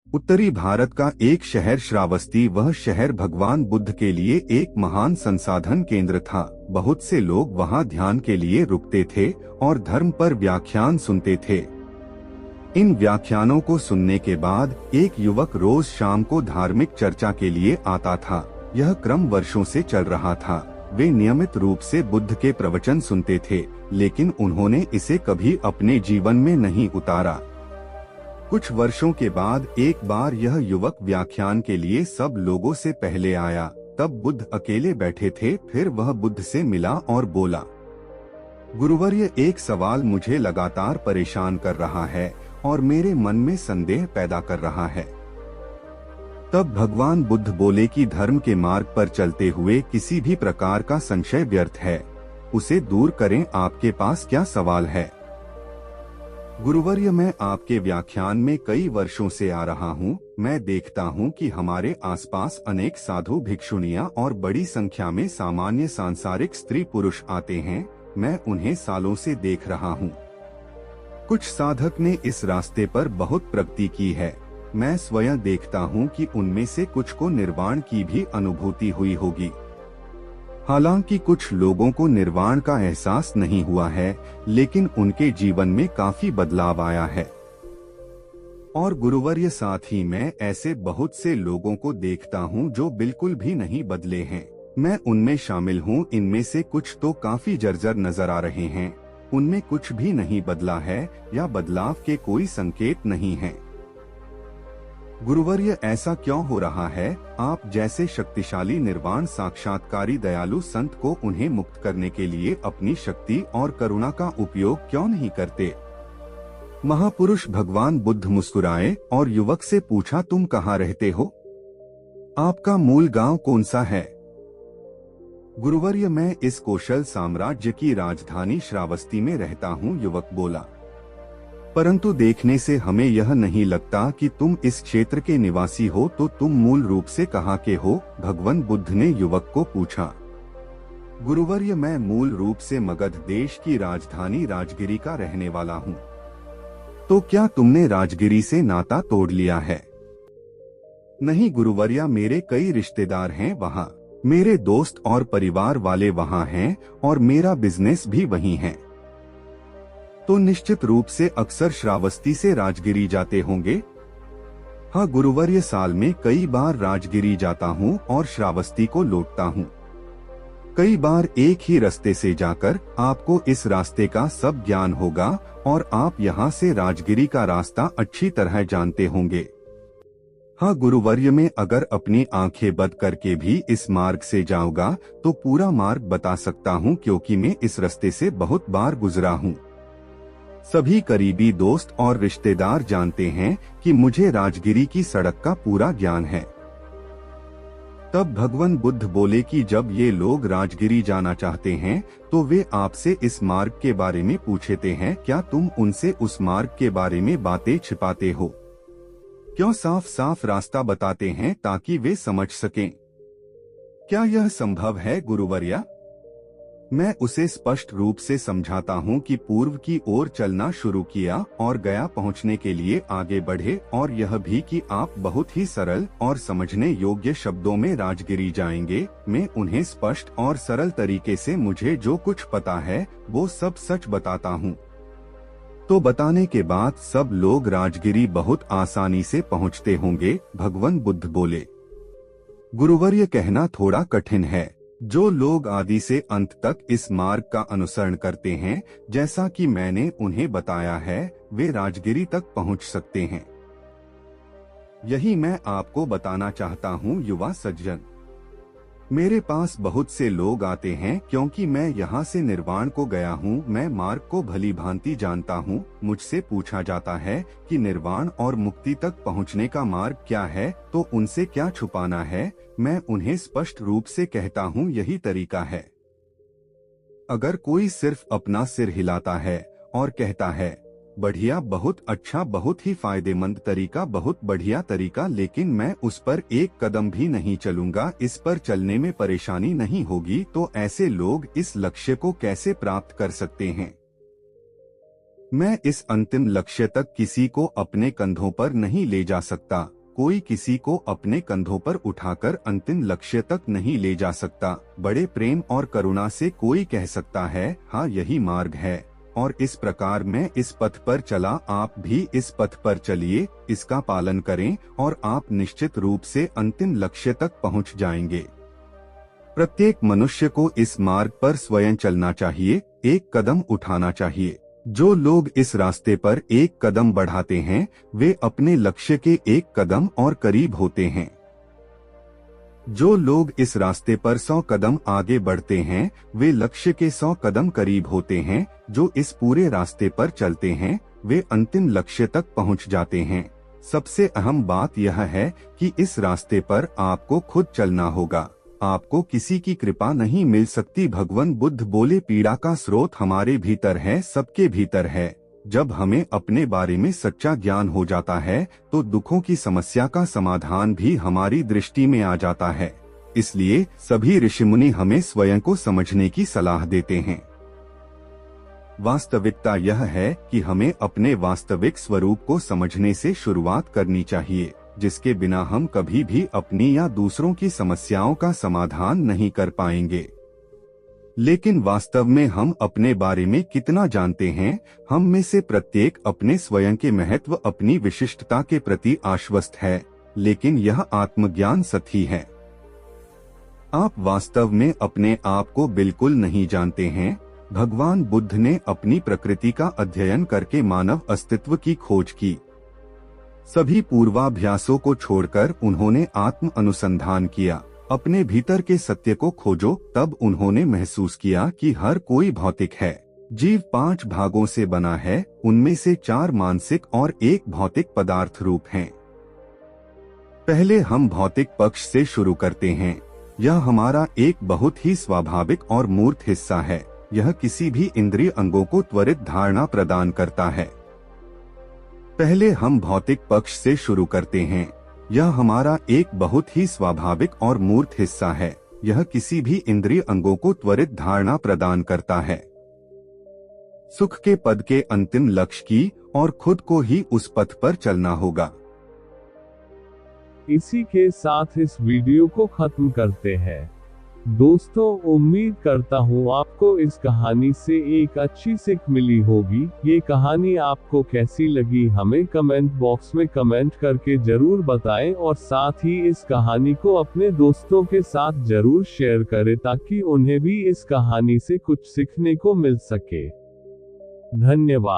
उत्तरी भारत का एक शहर श्रावस्ती, वह शहर भगवान बुद्ध के लिए एक महान संसाधन केंद्र था। बहुत से लोग वहां ध्यान के लिए रुकते थे और धर्म पर व्याख्यान सुनते थे। इन व्याख्यानों को सुनने के बाद एक युवक रोज शाम को धार्मिक चर्चा के लिए आता था। यह क्रम वर्षों से चल रहा था। वे नियमित रूप से बुद्ध के प्रवचन सुनते थे, लेकिन उन्होंने इसे कभी अपने जीवन में नहीं उतारा। कुछ वर्षों के बाद एक बार यह युवक व्याख्यान के लिए सब लोगों से पहले आया। तब बुद्ध अकेले बैठे थे। फिर वह बुद्ध से मिला और बोला, गुरुवर्य, एक सवाल मुझे लगातार परेशान कर रहा है और मेरे मन में संदेह पैदा कर रहा है। तब भगवान बुद्ध बोले कि धर्म के मार्ग पर चलते हुए किसी भी प्रकार का संशय व्यर्थ है, उसे दूर करें। आपके पास क्या सवाल है? गुरुवर्य, मैं आपके व्याख्यान में कई वर्षों से आ रहा हूँ। मैं देखता हूँ कि हमारे आसपास अनेक साधु भिक्षुणियाँ और बड़ी संख्या में सामान्य सांसारिक स्त्री पुरुष आते हैं। मैं उन्हें सालों से देख रहा हूँ। कुछ साधक ने इस रास्ते पर बहुत प्रगति की है। मैं स्वयं देखता हूँ कि उनमें से कुछ को निर्वाण की भी अनुभूति हुई होगी। हालांकि कुछ लोगों को निर्वाण का एहसास नहीं हुआ है, लेकिन उनके जीवन में काफी बदलाव आया है। और गुरुवर्य, साथ ही मैं ऐसे बहुत से लोगों को देखता हूँ जो बिल्कुल भी नहीं बदले हैं। मैं उनमें शामिल हूँ। इनमें से कुछ तो काफी जर्जर नजर आ रहे हैं। उनमें कुछ भी नहीं बदला है या बदलाव के कोई संकेत नहीं है। गुरुवर्य, ऐसा क्यों हो रहा है? आप जैसे शक्तिशाली निर्वाण साक्षात्कारी दयालु संत को उन्हें मुक्त करने के लिए अपनी शक्ति और करुणा का उपयोग क्यों नहीं करते? महापुरुष भगवान बुद्ध मुस्कुराए और युवक से पूछा, तुम कहाँ रहते हो? आपका मूल गांव कौन सा है? गुरुवर्य, मैं इस कौशल साम्राज्य की राजधानी श्रावस्ती में रहता हूँ, युवक बोला। परंतु देखने से हमें यह नहीं लगता कि तुम इस क्षेत्र के निवासी हो, तो तुम मूल रूप से कहाँ के हो? भगवान बुद्ध ने युवक को पूछा। गुरुवर्य, मैं मूल रूप से मगध देश की राजधानी राजगिरी का रहने वाला हूँ। तो क्या तुमने राजगिरी से नाता तोड़ लिया है? नहीं गुरुवर्य, मेरे कई रिश्तेदार हैं वहाँ। मेरे दोस्त और परिवार वाले वहाँ हैं और मेरा बिजनेस भी वहीं है। तो निश्चित रूप से अक्सर श्रावस्ती से राजगिरी जाते होंगे? हाँ गुरुवर्य, साल में कई बार राजगिरी जाता हूँ और श्रावस्ती को लौटता हूँ। कई बार एक ही रास्ते से जाकर आपको इस रास्ते का सब ज्ञान होगा और आप यहाँ से राजगिरी का रास्ता अच्छी तरह जानते होंगे। हाँ गुरुवर्य, मैं अगर अपनी आंखें बंद करके भी इस मार्ग से जाऊंगा तो पूरा मार्ग बता सकता हूँ, क्योंकि मैं इस रास्ते से बहुत बार गुजरा हूँ। सभी करीबी दोस्त और रिश्तेदार जानते हैं कि मुझे राजगिरी की सड़क का पूरा ज्ञान है। तब भगवान बुद्ध बोले कि जब ये लोग राजगिरी जाना चाहते हैं तो वे आपसे इस मार्ग के बारे में पूछते हैं। क्या तुम उनसे उस मार्ग के बारे में बातें छिपाते हो? क्यों साफ साफ रास्ता बताते हैं ताकि वे समझ सकें? क्या यह संभव है गुरुवर्या? मैं उसे स्पष्ट रूप से समझाता हूँ कि पूर्व की ओर चलना शुरू किया और गया पहुँचने के लिए आगे बढ़े, और यह भी कि आप बहुत ही सरल और समझने योग्य शब्दों में राजगिरी जाएंगे। मैं उन्हें स्पष्ट और सरल तरीके से मुझे जो कुछ पता है वो सब सच बताता हूँ। तो बताने के बाद सब लोग राजगिरी बहुत आसानी से पहुँचते होंगे, भगवान बुद्ध बोले। गुरुवर्य, कहना थोड़ा कठिन है। जो लोग आदि से अंत तक इस मार्ग का अनुसरण करते हैं, जैसा कि मैंने उन्हें बताया है, वे राजगिरी तक पहुंच सकते हैं। यही मैं आपको बताना चाहता हूं युवा सज्जन। मेरे पास बहुत से लोग आते हैं क्योंकि मैं यहाँ से निर्वाण को गया हूँ। मैं मार्ग को भली भांति जानता हूँ। मुझसे पूछा जाता है कि निर्वाण और मुक्ति तक पहुँचने का मार्ग क्या है, तो उनसे क्या छुपाना है। मैं उन्हें स्पष्ट रूप से कहता हूँ, यही तरीका है। अगर कोई सिर्फ अपना सिर हिलाता है और कहता है बढ़िया, बहुत अच्छा, बहुत ही फायदेमंद तरीका, बहुत बढ़िया तरीका, लेकिन मैं उस पर एक कदम भी नहीं चलूंगा, इस पर चलने में परेशानी नहीं होगी, तो ऐसे लोग इस लक्ष्य को कैसे प्राप्त कर सकते हैं? मैं इस अंतिम लक्ष्य तक किसी को अपने कंधों पर नहीं ले जा सकता। कोई किसी को अपने कंधों पर उठाकर अंतिम लक्ष्य तक नहीं ले जा सकता। बड़े प्रेम और करुणा से कोई कह सकता है, हाँ यही मार्ग है, और इस प्रकार मैं इस पथ पर चला, आप भी इस पथ पर चलिए, इसका पालन करें और आप निश्चित रूप से अंतिम लक्ष्य तक पहुंच जाएंगे। प्रत्येक मनुष्य को इस मार्ग पर स्वयं चलना चाहिए, एक कदम उठाना चाहिए। जो लोग इस रास्ते पर एक कदम बढ़ाते हैं, वे अपने लक्ष्य के एक कदम और करीब होते हैं। जो लोग इस रास्ते पर 100 कदम आगे बढ़ते हैं, वे लक्ष्य के 100 कदम करीब होते हैं। जो इस पूरे रास्ते पर चलते हैं, वे अंतिम लक्ष्य तक पहुंच जाते हैं। सबसे अहम बात यह है कि इस रास्ते पर आपको खुद चलना होगा, आपको किसी की कृपा नहीं मिल सकती। भगवान बुद्ध बोले, पीड़ा का स्रोत हमारे भीतर है, सबके भीतर है। जब हमें अपने बारे में सच्चा ज्ञान हो जाता है, तो दुखों की समस्या का समाधान भी हमारी दृष्टि में आ जाता है। इसलिए सभी ऋषिमुनि हमें स्वयं को समझने की सलाह देते हैं। वास्तविकता यह है कि हमें अपने वास्तविक स्वरूप को समझने से शुरुआत करनी चाहिए, जिसके बिना हम कभी भी अपनी या दूसरों की समस्याओं का समाधान नहीं कर पाएंगे। लेकिन वास्तव में हम अपने बारे में कितना जानते हैं? हम में से प्रत्येक अपने स्वयं के महत्व, अपनी विशिष्टता के प्रति आश्वस्त है, लेकिन यह आत्मज्ञान सही है। आप वास्तव में अपने आप को बिल्कुल नहीं जानते हैं। भगवान बुद्ध ने अपनी प्रकृति का अध्ययन करके मानव अस्तित्व की खोज की। सभी पूर्वाभ्यासों को छोड़कर उन्होंने आत्म अनुसंधान किया। अपने भीतर के सत्य को खोजो। तब उन्होंने महसूस किया कि हर कोई भौतिक है। जीव 5 भागों से बना है, उनमें से 4 मानसिक और 1 भौतिक पदार्थ रूप हैं। पहले हम भौतिक पक्ष से शुरू करते हैं। यह हमारा एक बहुत ही स्वाभाविक और मूर्त हिस्सा है। यह किसी भी इंद्रिय अंगों को त्वरित धारणा प्रदान करता है। पहले हम भौतिक पक्ष से शुरू करते हैं। यह हमारा एक बहुत ही स्वाभाविक और मूर्त हिस्सा है। यह किसी भी इंद्रिय अंगों को त्वरित धारणा प्रदान करता है। सुख के पद के अंतिम लक्ष्य की और खुद को ही उस पथ पर चलना होगा। इसी के साथ इस वीडियो को खत्म करते हैं। दोस्तों, उम्मीद करता हूँ आपको इस कहानी से एक अच्छी सीख मिली होगी। ये कहानी आपको कैसी लगी हमें कमेंट बॉक्स में कमेंट करके जरूर बताएं, और साथ ही इस कहानी को अपने दोस्तों के साथ जरूर शेयर करें, ताकि उन्हें भी इस कहानी से कुछ सीखने को मिल सके। धन्यवाद।